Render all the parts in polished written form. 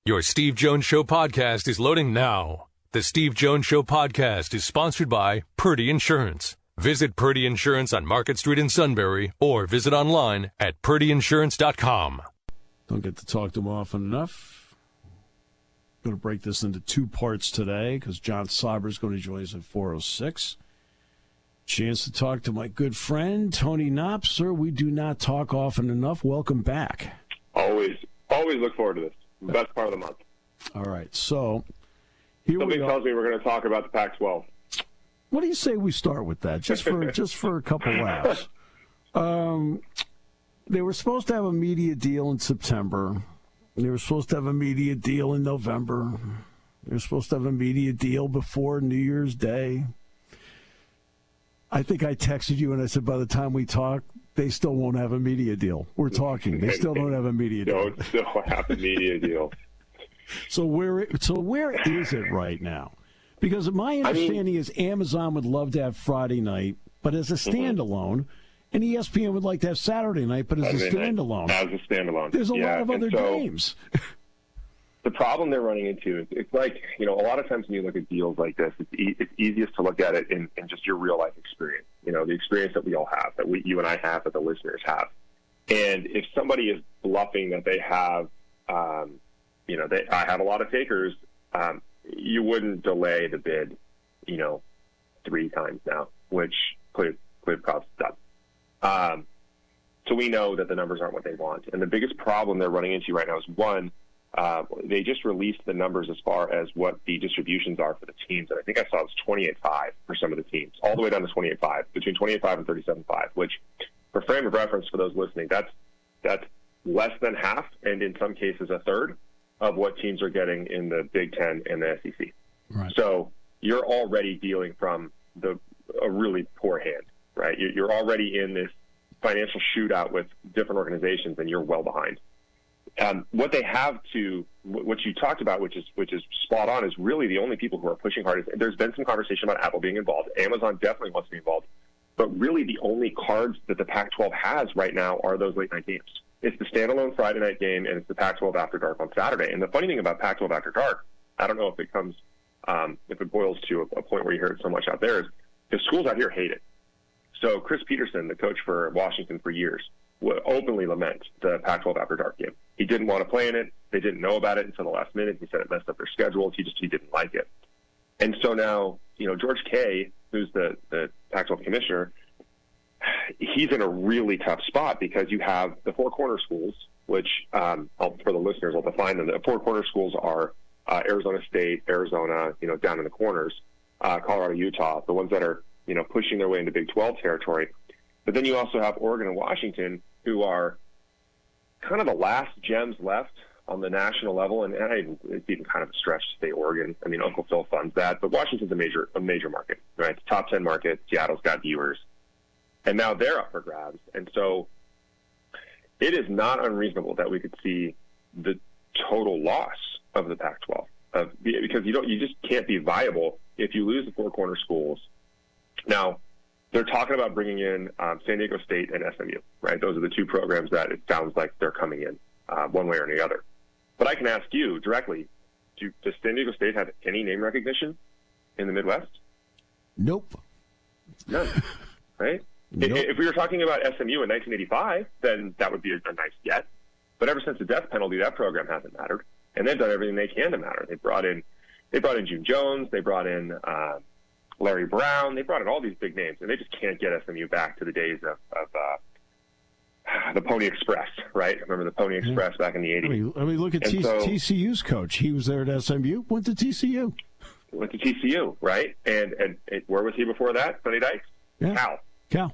Your Steve Jones Show podcast is loading now. The Steve Jones Show podcast is sponsored by Purdy Insurance. Visit Purdy Insurance on Market Street in Sunbury or visit online at purdyinsurance.com. Don't get to talk to him often enough. I'm going to break this into two parts today because John Sauber is going to join us at 4:06. Chance to talk to my good friend, Tony Knopp. Sir, we do not talk often enough. Welcome back. Always look forward to this. Best part of the month. All right, so here Something we are. tells me we're going to talk about the Pac-12. What do you say we start with that, just for a couple laughs? They were supposed to have a media deal in September. They were supposed to have a media deal in November. They were supposed to have a media deal before New Year's Day. I think I texted you and I said, by the time we talk, they still won't have a media deal. We're talking. They still don't have a media deal. Don't still have a media deal. So where is it right now? Because my understanding is Amazon would love to have Friday night, but as a standalone, and ESPN would like to have Saturday night, but as a standalone. As a standalone. There's a lot of other games. The problem they're running into is it's like, a lot of times when you look at deals like this, it's easiest to look at it in just your real life experience. The experience that we all have, that you and I have, that the listeners have. And if somebody is bluffing that they have, I have a lot of takers, you wouldn't delay the bid, 3 times now, which clear props done. So we know that the numbers aren't what they want. And the biggest problem they're running into right now is, one, they just released the numbers as far as what the distributions are for the teams. And I think I saw it was 28.5 for some of the teams, all the way down to 28.5, between 28.5 and 37.5, which, for frame of reference for those listening, that's less than half, and in some cases a third, of what teams are getting in the Big Ten and the SEC. Right. So you're already dealing from a really poor hand, right? You're already in this financial shootout with different organizations, and you're well behind. What they have to, what you talked about, which is spot on, is really the only people who are pushing hard. There's been some conversation about Apple being involved. Amazon definitely wants to be involved. But really the only cards that the Pac-12 has right now are those late night games. It's the standalone Friday night game, and it's the Pac-12 After Dark on Saturday. And the funny thing about Pac-12 After Dark, I don't know if it comes, if it boils to a point where you hear it so much out there, is the schools out here hate it. So Chris Peterson, the coach for Washington for years, would openly lament the Pac-12 After Dark game. He didn't want to play in it. They didn't know about it until the last minute. He said it messed up their schedules. He didn't like it. And so now, George Kay, who's the Pac-12 commissioner, he's in a really tough spot because you have the Four Corner schools, which, for the listeners, I'll define them. The Four Corner schools are Arizona State, Arizona, down in the corners, Colorado, Utah, the ones that are, pushing their way into Big 12 territory. But then you also have Oregon and Washington, who are kind of the last gems left on the national level. And it's even kind of a stretch to say Oregon. I mean, Uncle Phil funds that. But Washington's a major market, right? It's a top 10 market. Seattle's got viewers. And now they're up for grabs. And so it is not unreasonable that we could see the total loss of the Pac-12 because you just can't be viable if you lose the Four Corner schools. Now, they're talking about bringing in San Diego State and SMU, right? Those are the two programs that it sounds like they're coming in one way or the other. But I can ask you directly, does San Diego State have any name recognition in the Midwest? Nope. None, right? Nope. If we were talking about SMU in 1985, then that would be a nice get. But ever since the death penalty, that program hasn't mattered, and they've done everything they can to matter. They brought in June Jones, they brought in Larry Brown, they brought in all these big names, and they just can't get SMU back to the days of the Pony Express, right? Remember the Pony Express back in the 80s? I mean look at TCU's coach. He was there at SMU, went to TCU. Went to TCU, right? And where was he before that? Sonny Dykes? Yeah. Cal.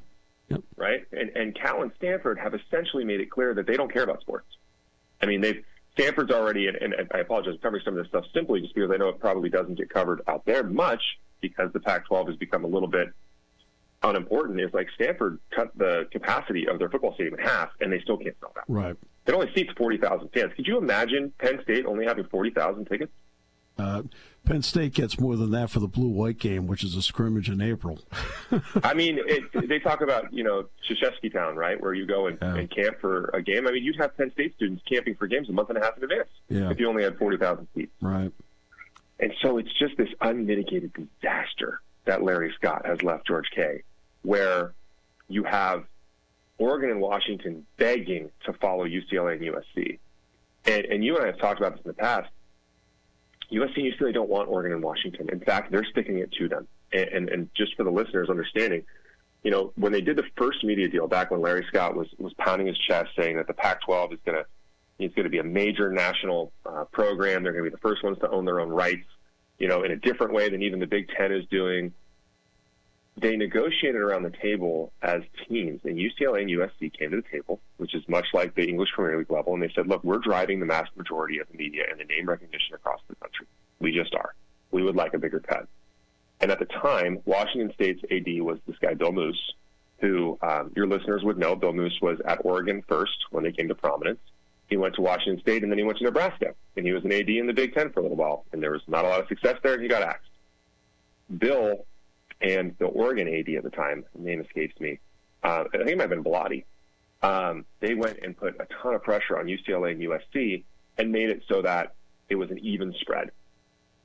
Yep. Right? And Cal and Stanford have essentially made it clear that they don't care about sports. I mean, Stanford's already, and I apologize for covering some of this stuff simply just because I know it probably doesn't get covered out there much because the Pac-12 has become a little bit unimportant, is like Stanford cut the capacity of their football stadium in half, and they still can't sell that. Right. It only seats 40,000 fans. Could you imagine Penn State only having 40,000 tickets? Penn State gets more than that for the blue-white game, which is a scrimmage in April. I mean, they talk about, Krzyzewski Town, right, where you go and camp for a game. I mean, you'd have Penn State students camping for games a month and a half in advance if you only had 40,000 seats. Right. And so it's just this unmitigated disaster that Larry Scott has left George K., where you have Oregon and Washington begging to follow UCLA and USC. And you and I have talked about this in the past. USC and UCLA don't want Oregon and Washington. In fact, they're sticking it to them. And just for the listeners' understanding, when they did the first media deal back when Larry Scott was pounding his chest saying that the Pac-12 is going to be a major national program. They're going to be the first ones to own their own rights, in a different way than even the Big Ten is doing. They negotiated around the table as teams, and UCLA and USC came to the table, which is much like the English Premier League level, and they said, look, we're driving the mass majority of the media and the name recognition across the country. We just are. We would like a bigger cut. And at the time, Washington State's AD was this guy, Bill Moose, who your listeners would know. Bill Moose was at Oregon first when they came to prominence. He went to Washington State, and then he went to Nebraska, and he was an AD in the Big Ten for a little while, and there was not a lot of success there, and he got axed. Bill and the Oregon AD at the time, the name escapes me, I think it might have been Bellotti, they went and put a ton of pressure on UCLA and USC and made it so that it was an even spread,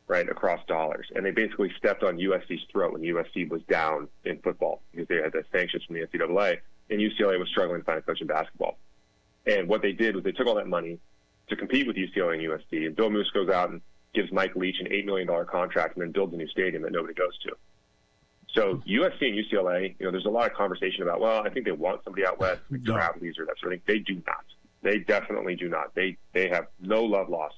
right, across dollars. And they basically stepped on USC's throat when USC was down in football because they had the sanctions from the NCAA, and UCLA was struggling to find a coach in basketball. And what they did was they took all that money to compete with UCLA and USC, and Bill Moose goes out and gives Mike Leach an $8 million contract and then builds a new stadium that nobody goes to. So USC and UCLA, there's a lot of conversation about, well, I think they want somebody out west, like Travelers or that sort of thing. They do not. They definitely do not. They have no love lost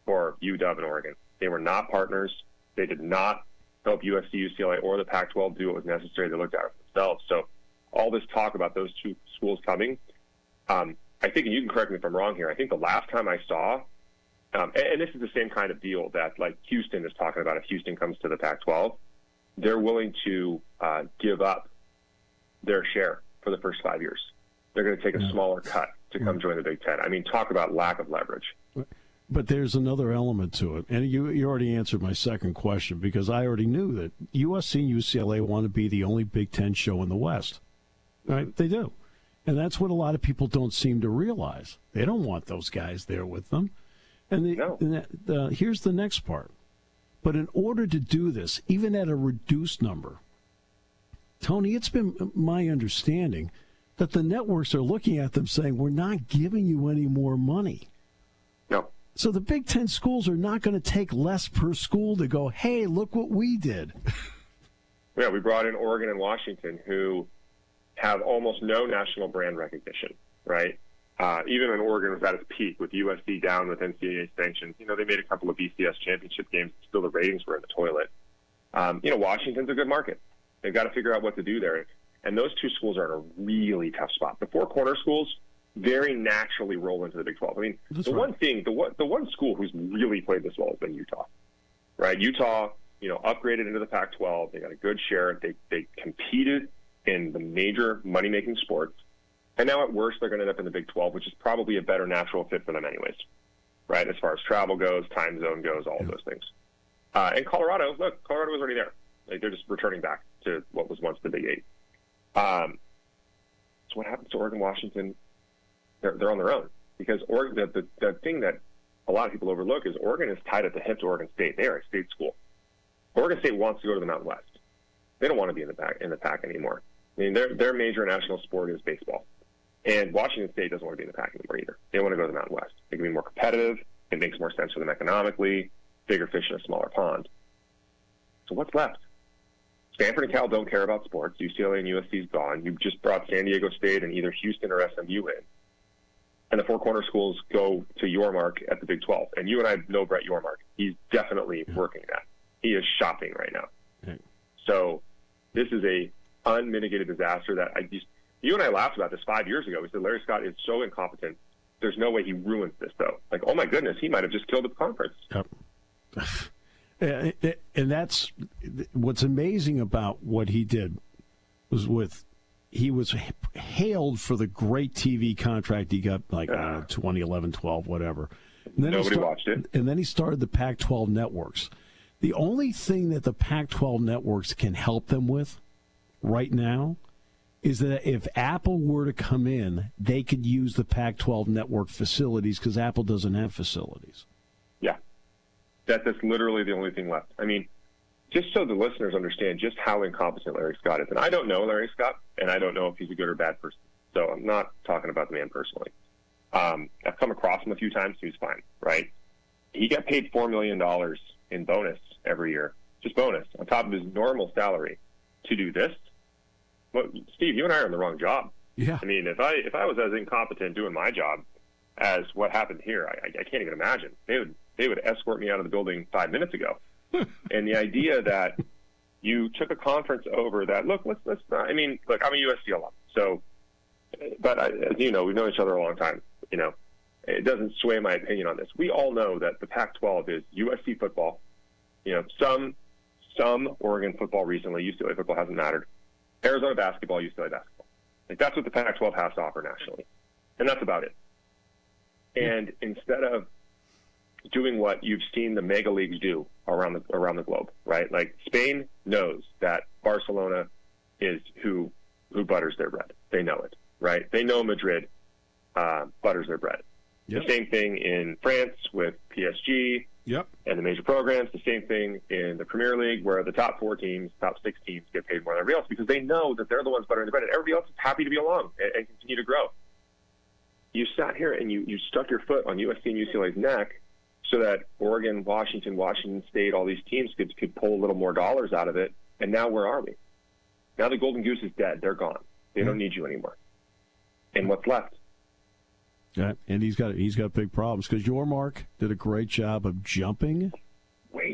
for UW and Oregon. They were not partners. They did not help USC, UCLA, or the Pac-12 do what was necessary. They looked out for themselves. So all this talk about those two schools coming, I think, and you can correct me if I'm wrong here, I think the last time I saw, and this is the same kind of deal that like Houston is talking about if Houston comes to the Pac-12, they're willing to give up their share for the first 5 years. They're going to take a smaller cut to come join the Big Ten. I mean, talk about lack of leverage. But there's another element to it. And you already answered my second question because I already knew that USC and UCLA want to be the only Big Ten show in the West. Right? They do. And that's what a lot of people don't seem to realize. They don't want those guys there with them. And here's the next part. But in order to do this, even at a reduced number, Tony, it's been my understanding that the networks are looking at them saying, we're not giving you any more money. No. So the Big Ten schools are not going to take less per school to go, hey, look what we did. Yeah, we brought in Oregon and Washington, who have almost no national brand recognition, right? Even when Oregon was at its peak with USC down with NCAA sanctions, they made a couple of BCS championship games. Still, the ratings were in the toilet. Washington's a good market. They've got to figure out what to do there. And those two schools are in a really tough spot. The four corner schools very naturally roll into the Big 12. I mean, the one school who's really played this well has been Utah, right? Utah, upgraded into the Pac-12. They got a good share. They competed in the major money-making sports. And now at worst, they're going to end up in the Big 12, which is probably a better natural fit for them anyways, right? As far as travel goes, time zone goes, all of those things. And Colorado was already there. Like, they're just returning back to what was once the Big 8. So what happens to Oregon, Washington? They're on their own because Oregon. The thing that a lot of people overlook is Oregon is tied at the hip to Oregon State. They are a state school. Oregon State wants to go to the Mountain West. They don't want to be in the pack anymore. I mean, their major national sport is baseball. And Washington State doesn't want to be in the pack anymore either. They want to go to the Mountain West. They can be more competitive. It makes more sense for them economically. Bigger fish in a smaller pond. So what's left? Stanford and Cal don't care about sports. UCLA and USC's gone. You just brought San Diego State and either Houston or SMU in. And the four corner schools go to Yormark at the Big 12. And you and I know Brett Yormark. He's definitely working that. He is shopping right now. Okay. So this is a unmitigated disaster that you and I laughed about this 5 years ago. We said Larry Scott is so incompetent. There's no way he ruins this, though. Like, oh, my goodness, he might have just killed the conference. Yep. And that's what's amazing about what he did was he was hailed for the great TV contract he got, 2011, 12, whatever. Nobody watched it. And then he started the Pac-12 networks. The only thing that the Pac-12 networks can help them with right now is that if Apple were to come in, they could use the Pac-12 network facilities because Apple doesn't have facilities. Yeah. That's literally the only thing left. I mean, just so the listeners understand just how incompetent Larry Scott is. And I don't know Larry Scott, and I don't know if he's a good or bad person. So I'm not talking about the man personally. I've come across him a few times. He was fine, right? He got paid $4 million in bonus every year, just bonus, on top of his normal salary to do this. Well, Steve, you and I are in the wrong job. Yeah. I mean, if I was as incompetent doing my job as what happened here, I can't even imagine. They would escort me out of the building 5 minutes ago. And the idea that you took a conference over that, look, I'm a USC alum. So, but as you know, we've known each other a long time. You know, it doesn't sway my opinion on this. We all know that the Pac-12 is USC football. You know, some Oregon football recently, UCLA football hasn't mattered. Arizona basketball, UCLA basketball. Like, that's what the Pac-12 has to offer nationally. And that's about it. And instead of doing what you've seen the mega leagues do around the globe, right? Like, Spain knows that Barcelona is who butters their bread. They know it, right? They know Madrid butters their bread. Yep. The same thing in France with PSG and the major programs. The same thing in the Premier League, where the top 4 teams, top 6 teams get paid more than everybody else because they know that they're the ones buttering the bread, and everybody else is happy to be along and continue to grow. You sat here and you stuck your foot on USC and UCLA's neck so that Oregon, Washington State, all these teams could pull a little more dollars out of it. And now where are we? Now the Golden Goose is dead. They're gone. They don't need you anymore. And what's left? Yeah, and he's got big problems because Yormark did a great job of jumping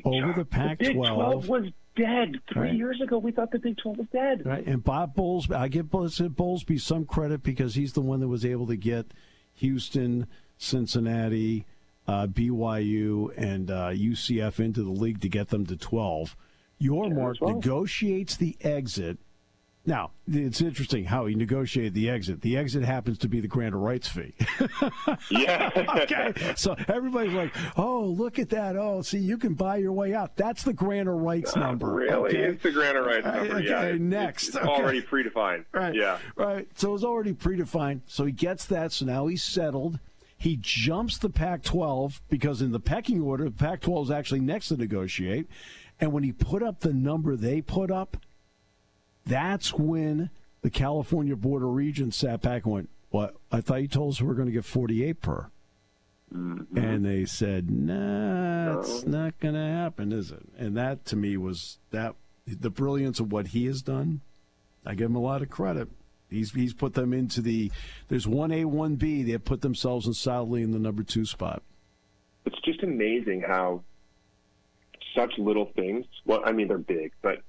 over the Pac-12. The Big 12 was dead 3 years ago. We thought the Big 12 was dead. Right, and Bob Bowlesby, I give Bowlesby some credit because he's the one that was able to get Houston, Cincinnati, BYU, and UCF into the league to get them to 12. Yormark negotiates the exit. Now, it's interesting how he negotiated the exit. The exit happens to be the grant of rights fee. Yeah. Okay. So everybody's like, oh, look at that. Oh, see, you can buy your way out. That's the grant of rights number. Really? Okay? It's the grant of rights number, okay, yeah. Next. It's already predefined. Right. Yeah. Right. So it's already predefined. So he gets that. So now he's settled. He jumps the Pac-12 because in the pecking order, the Pac-12 is actually next to negotiate. And when he put up the number they put up, that's when the California Board of Regents sat back and went, "What? I thought you told us we were going to get 48 per." Mm-hmm. And they said, "Nah, it's not going to happen, is it?" And that, to me, was the brilliance of what he has done. I give him a lot of credit. He's put them into there's 1A, 1B. They have put themselves solidly in the number 2 spot. It's just amazing how such little things, well, I mean, they're big, but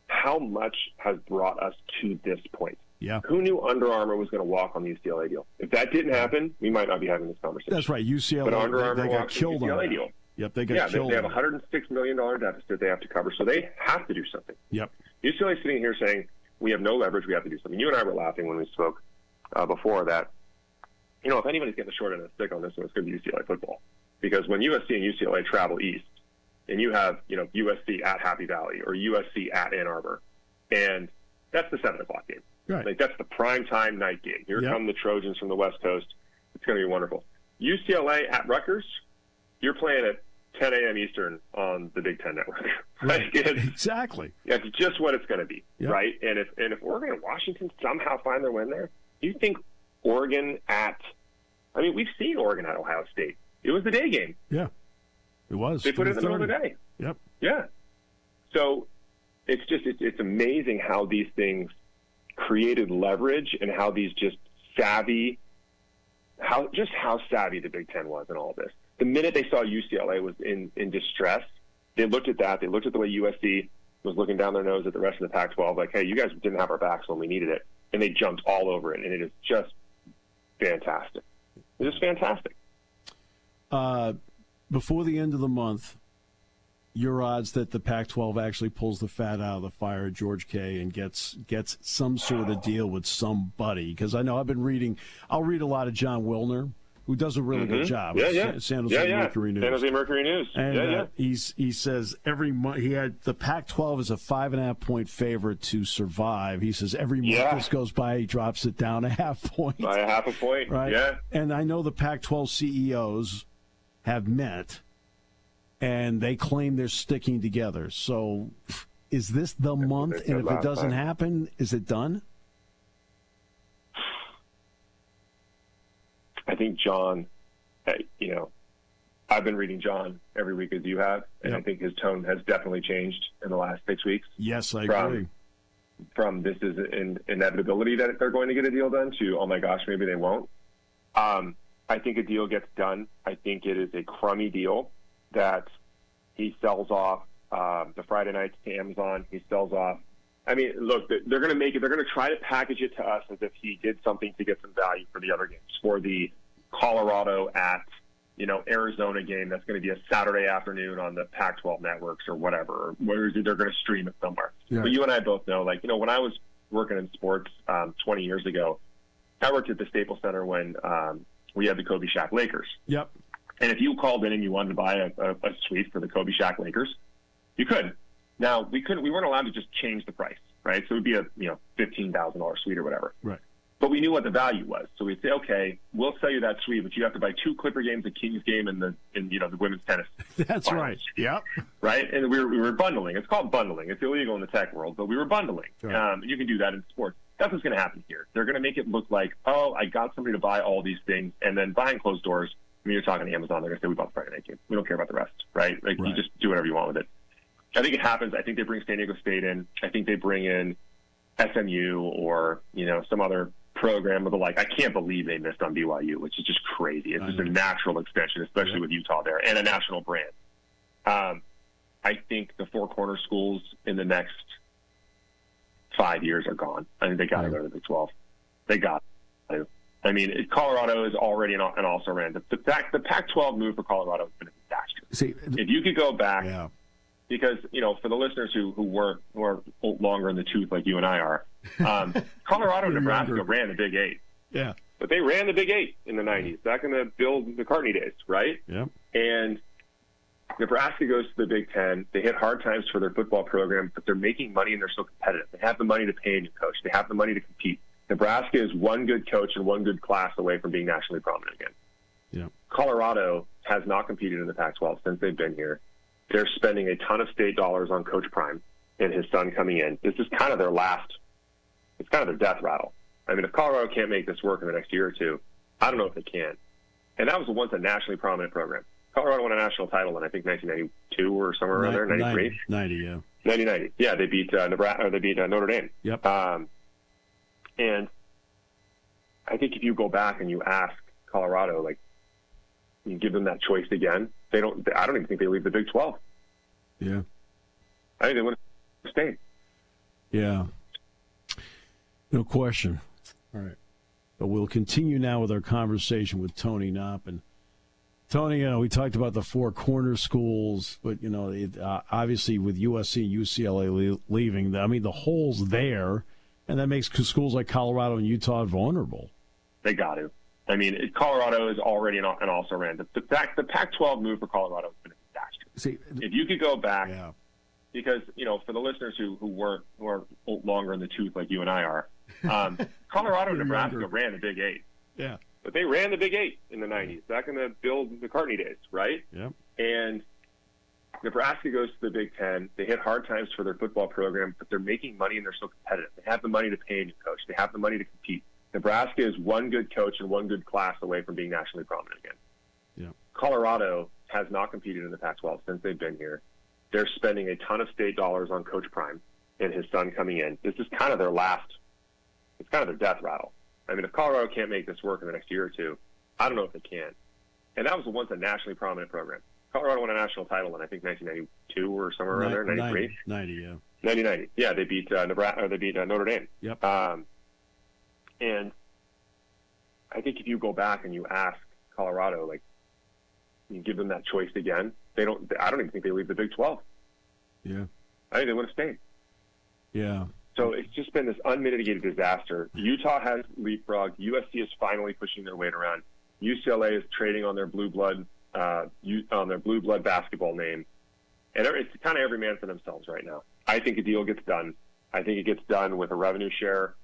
how much has brought us to this point. Yeah. Who knew Under Armour was going to walk on the UCLA deal? If that didn't happen, we might not be having this conversation. That's right. UCLA, but Under Armour they got killed on that. Deal. Yep, they got killed. They have a $106 million deficit they have to cover, so they have to do something. Yep. UCLA is sitting here saying, we have no leverage, we have to do something. You and I were laughing when we spoke before that. You know, if anybody's getting the short end of the stick on this one, it's going to be UCLA football. Because when USC and UCLA travel east, and you have, you know, USC at Happy Valley or USC at Ann Arbor, and that's the 7 o'clock game. Right. Like, that's the prime time night game. Here come the Trojans from the West Coast. It's going to be wonderful. UCLA at Rutgers, you're playing at 10 a.m. Eastern on the Big Ten Network. Right. Exactly. That's just what it's going to be, right? And if Oregon and Washington somehow find their win there, do you think Oregon we've seen Oregon at Ohio State. It was the day game. Yeah, it was. They put it in the middle of the day. Yep. Yeah. So it's amazing how these things created leverage and how these how savvy the Big Ten was in all of this. The minute they saw UCLA was in distress, they looked at that. They looked at the way USC was looking down their nose at the rest of the Pac-12, like, hey, you guys didn't have our backs when we needed it. And they jumped all over it, and it is just fantastic. It's just fantastic. Before the end of the month, your odds that the Pac-12 actually pulls the fat out of the fire at George K. and gets some sort of deal with somebody? Because I know I'll read a lot of John Wilner, who does a really good job. San Jose Mercury News. San Jose Mercury News. And he says every month he had the Pac-12 is a 5.5-point favorite to survive. He says every month this goes by, he drops it down a half point. By a half a point, right? Yeah. And I know the Pac-12 CEOs have met, and they claim they're sticking together. So is this the month? And if it doesn't happen, is it done? I think John, I've been reading John every week as you have, and I think his tone has definitely changed in the last 6 weeks. Yes, I agree. From this is an inevitability that they're going to get a deal done to, oh my gosh, maybe they won't. I think a deal gets done. I think it is a crummy deal that he sells off the Friday nights to Amazon. He sells off. I mean, look, they're going to make it. They're going to try to package it to us as if he did something to get some value for the other games, for the Colorado at Arizona game that's going to be a Saturday afternoon on the Pac-12 networks or whatever. Or they're going to stream it somewhere. Yeah. But you and I both know, when I was working in sports 20 years ago, I worked at the Staples Center when we had the Kobe Shaq Lakers. Yep. And if you called in and you wanted to buy a suite for the Kobe Shaq Lakers, you could. Now, we weren't allowed to just change the price, right? So it would be a $15,000 suite or whatever. Right. But we knew what the value was. So we'd say, okay, we'll sell you that suite, but you have to buy 2 Clipper games, a Kings game, and the women's tennis. That's finals. right. Yep. Right? And we were bundling. It's called bundling. It's illegal in the tech world, but we were bundling. Right. You can do that in sports. That's what's going to happen here. They're going to make it look like, oh, I got somebody to buy all these things, and then behind closed doors, when you're talking to Amazon, they're going to say, we bought the Friday night game. We don't care about the rest, right? You just do whatever you want with it. I think it happens. I think they bring San Diego State in. I think they bring in SMU or, some other program of the like. I can't believe they missed on BYU, which is just crazy. It's just a natural extension, especially with Utah there, and a national brand. I think the Four Corner schools in the next 5 years are gone. I think they got to go to the Big 12. They got to. I mean, Colorado is already an also-ran. The Pac-12 move for Colorado has been a disaster. See, if you could go back, because, for the listeners who are longer in the tooth like you and I are, Colorado and Nebraska ran the Big 8. Yeah. But they ran the Big 8 in the 90s, back in the Bill McCartney days, right? Yeah. And Nebraska goes to the Big 10. They hit hard times for their football program, but they're making money and they're so competitive. They have the money to pay a new coach. They have the money to compete. Nebraska is one good coach and one good class away from being nationally prominent again. Yeah. Colorado has not competed in the Pac-12 since they've been here. They're spending a ton of state dollars on Coach Prime and his son coming in. This is kind of their it's kind of their death rattle. I mean, if Colorado can't make this work in the next year or two, I don't know if they can. And that was once a nationally prominent program. Colorado won a national title in, I think, 1992 or somewhere around there, 93? 90, yeah. 1990. Yeah, they beat Nebraska, or they beat Notre Dame. Yep. And I think if you go back and you ask Colorado, you give them that choice again, I don't even think they leave the Big 12. Yeah. I think they would have stayed. Yeah. No question. All right. But we'll continue now with our conversation with Tony Knopp. And Tony, we talked about the Four Corner schools, but, obviously with USC and UCLA leaving, the hole's there, and that makes schools like Colorado and Utah vulnerable. They got to. I mean, Colorado is already an also-ran. The Pac-12 move for Colorado has been a disaster. See, if you could go back, because, for the listeners who are longer in the tooth like you and I are, Colorado and Nebraska ran the Big 8. Yeah. But they ran the Big 8 in the 90s, back in the Bill McCartney days, right? Yep. And Nebraska goes to the Big 10. They hit hard times for their football program, but they're making money and they're so competitive. They have the money to pay a new coach. They have the money to compete. Nebraska is one good coach and one good class away from being nationally prominent again. Yeah. Colorado has not competed in the Pac-12 since they've been here. They're spending a ton of state dollars on Coach Prime and his son coming in. This is kind of their it's kind of their death rattle. I mean, if Colorado can't make this work in the next year or two, I don't know if they can. And that was once a nationally prominent program. Colorado won a national title in, I think, 1992 or somewhere around there, 93? 90, yeah. 1990. Yeah, they beat Nebraska, or they beat Notre Dame. Yep. And I think if you go back and you ask Colorado, you give them that choice again, I don't even think they leave the Big 12. Yeah. I think they would have stayed. Yeah. So it's just been this unmitigated disaster. Utah has leapfrogged. USC is finally pushing their weight around. UCLA is trading on their blue blood basketball name, and it's kind of every man for themselves right now. I think a deal gets done. I think it gets done with a revenue share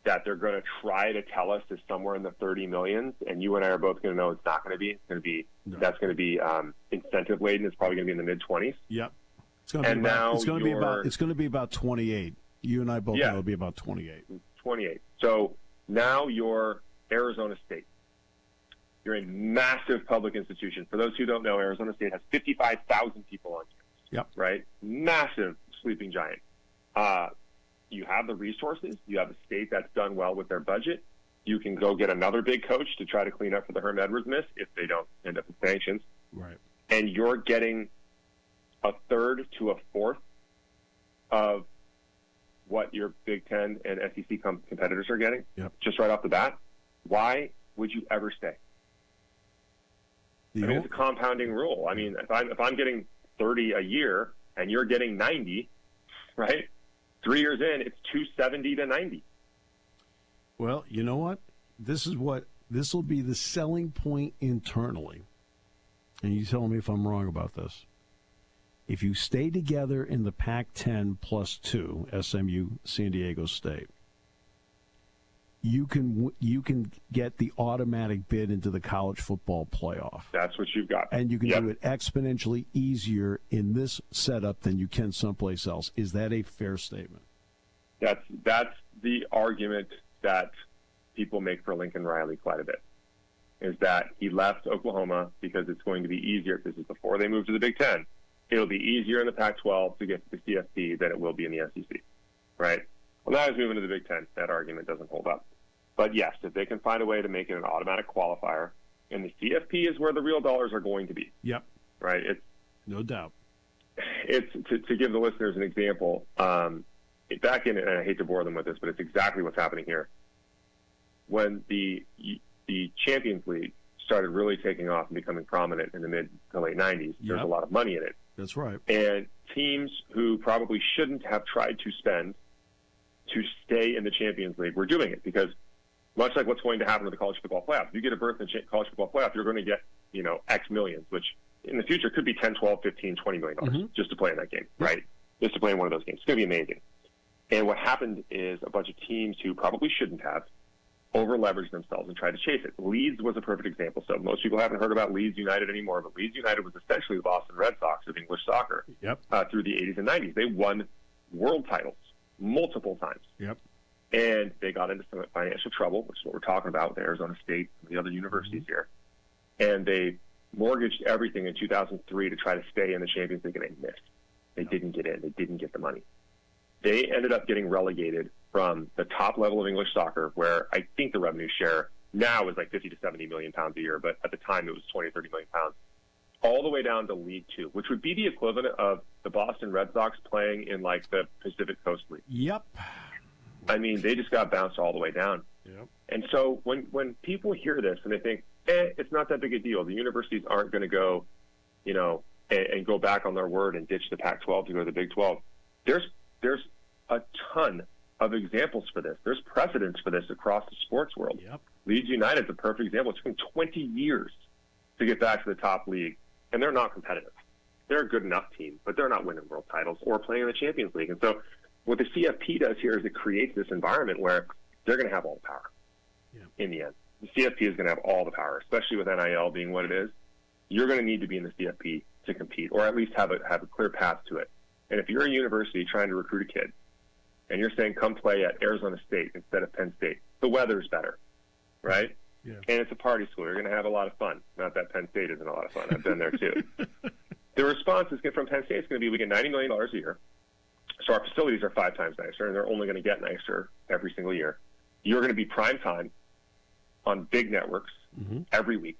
that they're going to try to tell us is somewhere in the 30 millions, and you and I are both going to know it's not going to be. That's going to be incentive laden. It's probably going to be in the mid 20s. Yep. It's going to be about 28. You and I both know it'll be about 28. 28. So now you're Arizona State. You're a massive public institution. For those who don't know, Arizona State has 55,000 people on campus. Yep. Right? Massive sleeping giant. You have the resources. You have a state that's done well with their budget. You can go get another big coach to try to clean up for the Herm Edwards miss if they don't end up with sanctions. Right. And you're getting a third to a fourth of what your Big Ten and SEC competitors are getting, just right off the bat. Why would you ever stay? I mean, it's a compounding rule. I mean, if I'm getting 30 a year and you're getting 90, right? 3 years in, it's 270 to 90. Well, you know what? This will be the selling point internally. And you tell me if I'm wrong about this. If you stay together in the Pac-10 plus 2, SMU, San Diego State, you can get the automatic bid into the college football playoff. That's what you've got. And you can do it exponentially easier in this setup than you can someplace else. Is that a fair statement? That's the argument that people make for Lincoln Riley quite a bit, is that he left Oklahoma because it's going to be easier. This is before they move to the Big Ten. It'll be easier in the Pac-12 to get to the CFP than it will be in the SEC, right? Well, now he's moving to the Big Ten. That argument doesn't hold up. But yes, if they can find a way to make it an automatic qualifier, and the CFP is where the real dollars are going to be. Yep. Right? It's no doubt. It's to give the listeners an example. Back in, and I hate to bore them with this, but it's exactly what's happening here. When the Champions League started really taking off and becoming prominent in the mid to late 90s, there's a lot of money in it. That's right. And teams who probably shouldn't have tried to spend to stay in the Champions League were doing it, because much like what's going to happen with the college football playoff, if you get a berth in the college football playoff, you're going to get, X millions, which in the future could be 10, 12, 15, $20 million just to play in that game, right? Just to play in one of those games. It's going to be amazing. And what happened is a bunch of teams who probably shouldn't have over-leveraged themselves and tried to chase it. Leeds was a perfect example. So most people haven't heard about Leeds United anymore, but Leeds United was essentially the Boston Red Sox of English soccer through the 80s and 90s. They won world titles multiple times. Yep. And they got into some financial trouble, which is what we're talking about with Arizona State and the other universities here. And they mortgaged everything in 2003 to try to stay in the Champions League, and they missed. They didn't get in. They didn't get the money. They ended up getting relegated from the top level of English soccer, where I think the revenue share now is like 50 to 70 million pounds a year, but at the time it was 20 or 30 million pounds, all the way down to League Two, which would be the equivalent of the Boston Red Sox playing in like the Pacific Coast League. Yep. I mean, they just got bounced all the way down. Yep. And so when people hear this and they think, it's not that big a deal, the universities aren't going to go, and go back on their word and ditch the Pac-12 to go to the Big 12. There's a ton of examples for this. There's precedents for this across the sports world. Yep. Leeds United is a perfect example. It took them 20 years to get back to the top league, and they're not competitive. They're a good enough team, but they're not winning world titles or playing in the Champions League. And so what the CFP does here is it creates this environment where they're going to have all the power in the end. The CFP is going to have all the power, especially with NIL being what it is. You're going to need to be in the CFP to compete, or at least have a clear path to it. And if you're a university trying to recruit a kid, and you're saying come play at Arizona State instead of Penn State, the weather's better, right? Yeah. And it's a party school. You're going to have a lot of fun. Not that Penn State isn't a lot of fun. I've been there too. The response is from Penn State is going to be, we get $90 million a year. So our facilities are 5 times nicer, and they're only going to get nicer every single year. You're going to be prime time on big networks every week,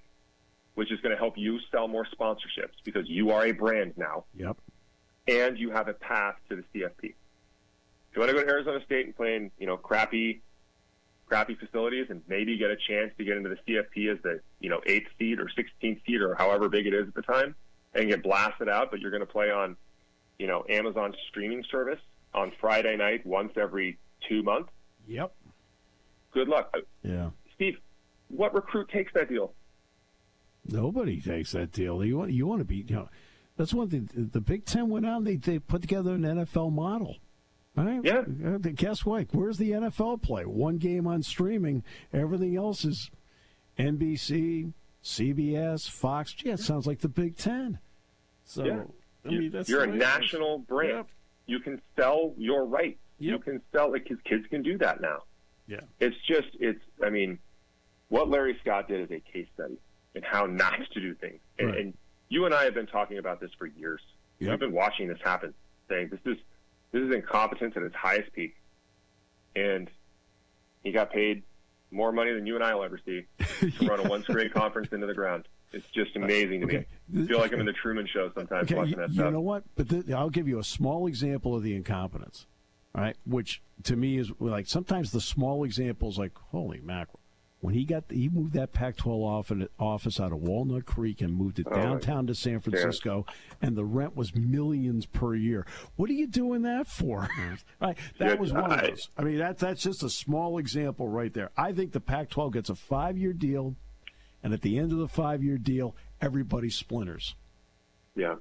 which is going to help you sell more sponsorships because you are a brand now. Yep. And you have a path to the CFP. If you want to go to Arizona State and play in, crappy facilities and maybe get a chance to get into the CFP as the, 8th seed or 16th seed or however big it is at the time and get blasted out, but you're going to play on, Amazon's streaming service on Friday night once every 2 months. Yep. Good luck. Yeah. Steve, what recruit takes that deal? Nobody takes that deal. You want to be, that's one thing. The Big Ten went out and they put together an NFL model. Right? Yeah. Guess what? Where's the NFL play? One game on streaming. Everything else is NBC, CBS, Fox. Yeah, it sounds like the Big Ten. So, yeah. I mean, that's you're a national brand. Yep. You can sell your rights. Yep. You can sell it because kids can do that now. Yeah. I mean, what Larry Scott did is a case study in how not to do things. And you and I have been talking about this for years. Yep. We've been watching this happen, saying this is incompetence at its highest peak. And he got paid more money than you and I will ever see to run a once-grade conference into the ground. It's just amazing to me. I feel like I'm in the Truman Show sometimes watching that stuff. You know what? But I'll give you a small example of the incompetence, right? Which to me is like sometimes the small examples, like holy mackerel. When he moved that Pac-12 office out of Walnut Creek and moved it downtown to San Francisco, and the rent was millions per year. What are you doing that for? Right, that was one of those. I mean, that's just a small example right there. I think the Pac-12 gets a 5-year deal, and at the end of the 5-year deal, everybody splinters. Yeah.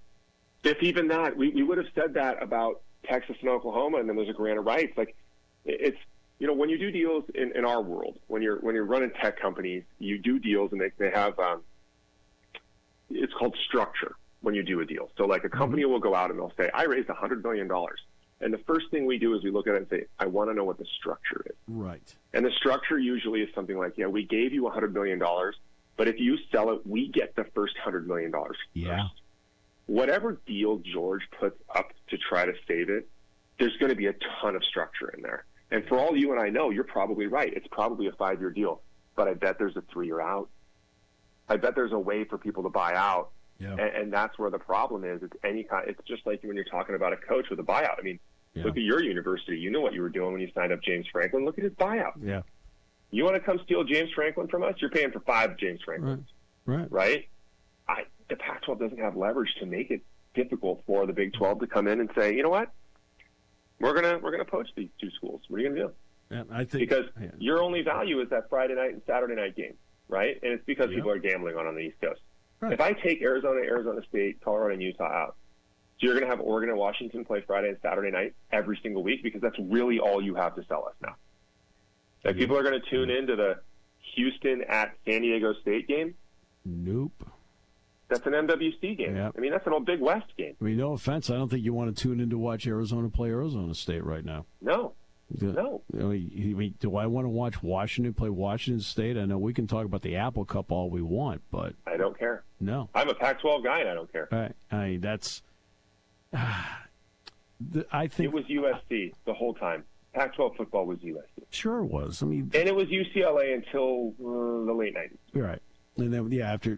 If even that, we would have said that about Texas and Oklahoma, and then there's a grant of rights. Like, it's, when you do deals in our world, when you're running tech companies, you do deals and they have it's called structure when you do a deal. So like a company will go out and they'll say, I raised $100 million. And the first thing we do is we look at it and say, I want to know what the structure is. Right. And the structure usually is something like, we gave you $100 million, but if you sell it, we get the first $100 million Yeah. first. Whatever deal George puts up to try to save it, there's going to be a ton of structure in there. And for all you and I know, you're probably right. It's probably a 5-year deal, but I bet there's a 3-year out. I bet there's a way for people to buy out. Yeah. And that's where the problem is. It's just like when you're talking about a coach with a buyout. I mean, look at your university. You know what you were doing when you signed up James Franklin. Look at his buyout. Yeah. You want to come steal James Franklin from us? You're paying for 5 James Franklins. Right? The Pac-12 doesn't have leverage to make it difficult for the Big 12 to come in and say, you know what? We're gonna poach these 2 schools. What are you gonna do? Yeah, I think because your only value is that Friday night and Saturday night game, right? And it's because people are gambling on the East Coast. Right. If I take Arizona State, Colorado, and Utah out, so you're gonna have Oregon and Washington play Friday and Saturday night every single week because that's really all you have to sell us now. Like people are gonna tune into the Houston at San Diego State game. Nope. That's an MWC game. Yep. I mean, that's an old Big West game. I mean, no offense. I don't think you want to tune in to watch Arizona play Arizona State right now. No. I mean, do I want to watch Washington play Washington State? I know we can talk about the Apple Cup all we want, but I don't care. No. I'm a Pac-12 guy, and I don't care. Right. I mean, that's I think it was USC the whole time. Pac-12 football was USC. Sure it was. I mean, and it was UCLA until the late 90s. Right. And then, after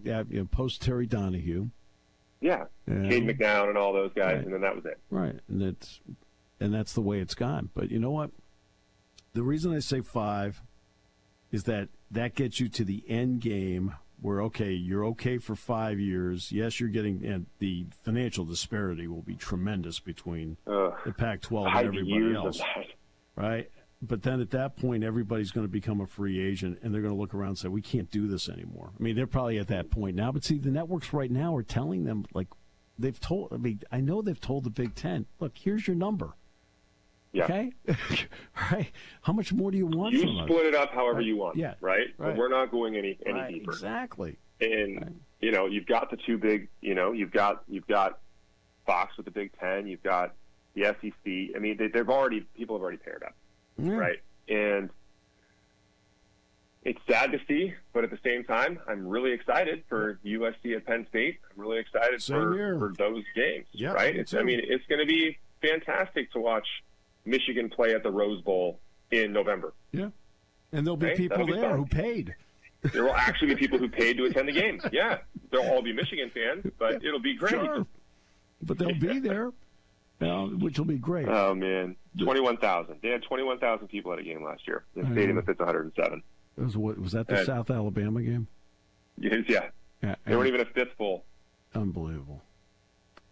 post Terry Donahue. Yeah. Cade McNown and all those guys, right. And then that was it. Right. And that's the way it's gone. But you know what? The reason I say 5 is that gets you to the end game where, okay, you're okay for 5 years. Yes, you're getting, and the financial disparity will be tremendous between the Pac-12 and everybody else. Right? But then at that point, everybody's going to become a free agent, and they're going to look around and say, we can't do this anymore. I mean, they're probably at that point now. But see, the networks right now are telling them, like, I know they've told the Big Ten, look, here's your number. Yeah. Okay? Right? How much more do you want from us? You split it up however you want, yeah. Right? But we're not going any right. deeper. Exactly. And, you've got the 2 big, you've got Fox with the Big Ten, you've got the SEC. I mean, people have already paired up. Yeah. Right. And it's sad to see, but at the same time, I'm really excited for USC at Penn State. I'm really excited for those games. Yeah, right. It's going to be fantastic to watch Michigan play at the Rose Bowl in November. Yeah. And there'll be people there who paid. There will actually be people who paid to attend the game. Yeah. They'll all be Michigan fans, but it'll be great. Sure. But they'll be there. Which will be great. Oh, man. 21,000. They had 21,000 people at a game last year. The stadium that fits 107. Was that the South Alabama game? Yes, yeah. They weren't even a fifth full. Unbelievable.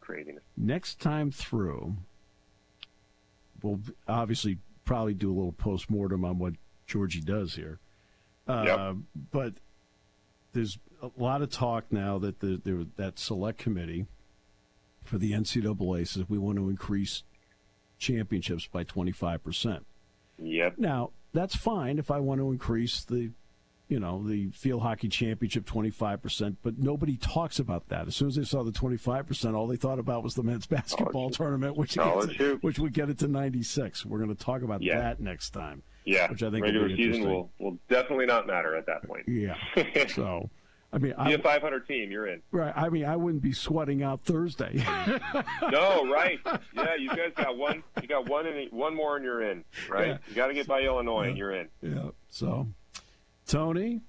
Craziness. Next time through, we'll obviously probably do a little postmortem on what Georgie does here. Yep. But there's a lot of talk now that that select committee for the NCAA says we want to increase championships by 25%. Yep. Now, that's fine if I want to increase the field hockey championship 25%, but nobody talks about that. As soon as they saw the 25%, all they thought about was the men's basketball tournament, which would get it to 96. We're going to talk about that next time. Yeah, which I think regular season will definitely not matter at that point. Yeah. So, I mean, be a 500 team, you're in. Right. I mean, I wouldn't be sweating out Thursday. No, right. Yeah, you guys got one. You got one more, and you're in. Right. Yeah. You got to get by Illinois, and you're in. Yeah. So, Tony,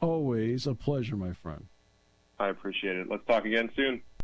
always a pleasure, my friend. I appreciate it. Let's talk again soon.